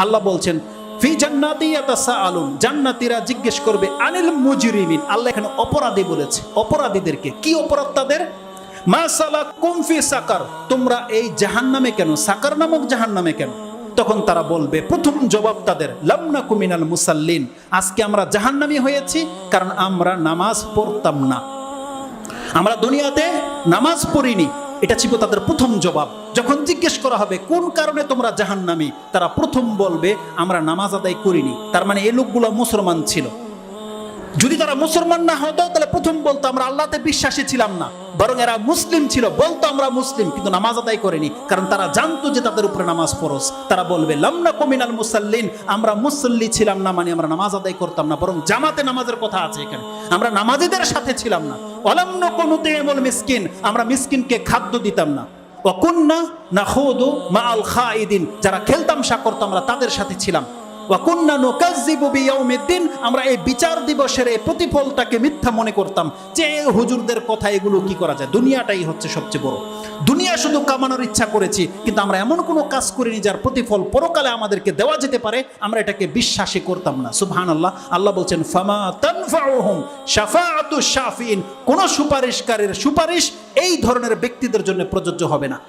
আল্লাহ বলছেন ফি জান্নাতি ইয়াতাসাআলুন, জান্নাতীরা জিজ্ঞেস করবে আনিল মুজরিমিন। আল্লাহ এখানে অপরাধী বলেছে, অপরাধীদেরকে। কি অপরাধ তাদের? মা সালাকুম ফি সাকার, তোমরা এই জাহান্নামে কেন, সাকার নামক জাহান্নামে কেন? তখন তারা বলবে, প্রথম জবাব তাদের, লাম নাকু মিনাল মুসাল্লিন, আজকে আমরা জাহান্নামী হয়েছি কারণ আমরা নামাজ পড়তাম না, আমরা দুনিয়াতে নামাজ পড়িনি। এটা ছিল তাদের প্রথম জবাব। যখন জিজ্ঞেস করা হবে কোন কারণে তোমরা জাহান্নামী, তারা প্রথম বলবে আমরা নামাজ আদায় করিনি। তার মানে এই লোকগুলো মুসলমান ছিল। যদি তারা মুসলমান না হতো তাহলে প্রথম বলতো আমরা আল্লাহতে বিশ্বাসী ছিলাম না, বরং এরা মুসলিম ছিল, বলতো আমরা মুসলিম, কিন্তু নামাজ আদায় করেনি, কারণ তারা জানতো যে তাদের উপরে নামাজ ফরজ। তারা বলবে লাম নাকু মিনাল মুসাল্লিন, আমরা মুসল্লি ছিলাম না, মানে আমরা নামাজ আদায় করতাম না, বরং জামাতে নামাজের কথা আছে এখানে, আমরা নামাজীদের সাথে ছিলাম না। ওয়ালাম নাকু নুতিমুল মিসকিন, আমরা মিসকিনকে খাদ্য দিতাম না। ওয়া কুন্না নাখুদু মাআল খাইদিন, যারা খেলতামশা করতো আমরা তাদের সাথে ছিলাম। ওয়া কুন্না নুকাজ্জিবু বিয়াউমিদ্দিন, আমরা এই বিচার দিবসের এই প্রতিফলটাকে মিথ্যা মনে করতাম, যে হুজুরদের কথা এগুলো কি করা যায়, দুনিয়াটাই হচ্ছে সবচেয়ে বড়, দুনিয়া শুধু কামানোর ইচ্ছা করেছি, কিন্তু আমরা এমন কোনো কাজ করিনি যার প্রতিফল পরকালে আমাদেরকে দেওয়া যেতে পারে, আমরা এটাকে বিশ্বাসই করতাম না। সুবহানাল্লাহ। আল্লাহ বলছেন ফামা তানফাউহুম শাফাআতুশ শাফিঈন, কোন সুপারিশকারীর সুপারিশ এই ধরনের ব্যক্তিদের জন্য প্রযোজ্য হবে না।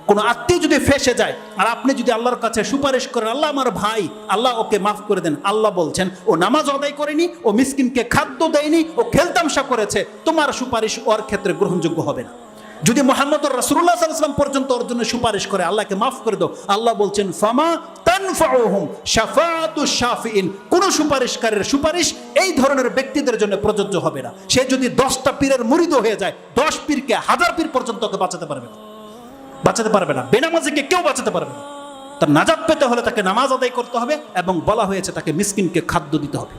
কোন আত্মীয় যদি ফেসে যায় আর আপনি যদি আল্লাহর কাছে সুপারিশ করেন, আল্লাহ আমার ভাই, আল্লাহ ওকে মাফ করে দেন, আল্লাহ বলছেন ও নামাজ আদায় করেনি, ও মিসকিনকে খাদ্য দেয়নি, ও খেলতামশা করেছে, তোমার সুপারিশ ওর ক্ষেত্রে গ্রহণযোগ্য হবে না। যদি মুহাম্মদুর রাসূলুল্লাহ সাল্লাল্লাহু আলাইহি ওয়াসাল্লাম পর্যন্ত ওর জন্য সুপারিশ করে, আল্লাহকে মাফ করে দাও, আল্লাহ বলছেন ফামা তানফাউহুম শাফাআতুশ শাফিঈন, কোন সুপারিশকারীর সুপারিশ এই ধরনের ব্যক্তিদের জন্য প্রযোজ্য হবে না। সে যদি 10টা পীরের মুরিদ হয়ে যায়, 10 পীরকে 1000 পীর পর্যন্ত ওকে বাঁচাতে পারবে না, বাঁচাতে পারবে না। বেনামাজিকে কেউ বাঁচাতে পারবে না। তার নাজাত পেতে হলে তাকে নামাজ আদায় করতে হবে, এবং বলা হয়েছে তাকে মিসকিনকে খাদ্য দিতে হবে।